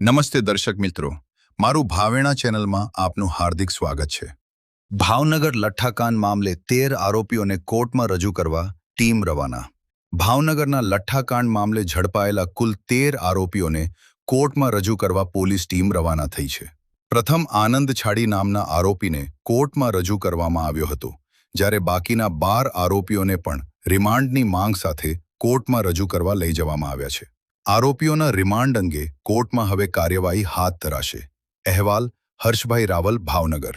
નમસ્તે દર્શક મિત્રો, મારું ભાવેણા ચેનલમાં આપનું હાર્દિક સ્વાગત છે। ભાવનગર લઠ્ઠાકાંડ મામલે 13 આરોપીઓને કોર્ટમાં રજૂ કરવા ટીમ રવાના। ભાવનગરના લઠ્ઠાકાંડ મામલે ઝડપાયેલા કુલ 13 આરોપીઓને કોર્ટમાં રજૂ કરવા પોલીસ ટીમ રવાના થઈ છે। પ્રથમ આનંદ છાડી નામના આરોપીને કોર્ટમાં રજૂ કરવામાં આવ્યો હતો, જ્યારે બાકીના 12 આરોપીઓને પણ રિમાન્ડની માંગ સાથે કોર્ટમાં રજૂ કરવા લઈ જવામાં આવ્યા છે। આરોપીઓના રિમાન્ડ અંગે કોર્ટમાં હવે કાર્યવાહી હાથ ધરાશે। અહેવાલ હર્ષભાઈ રાવલ, ભાવનગર।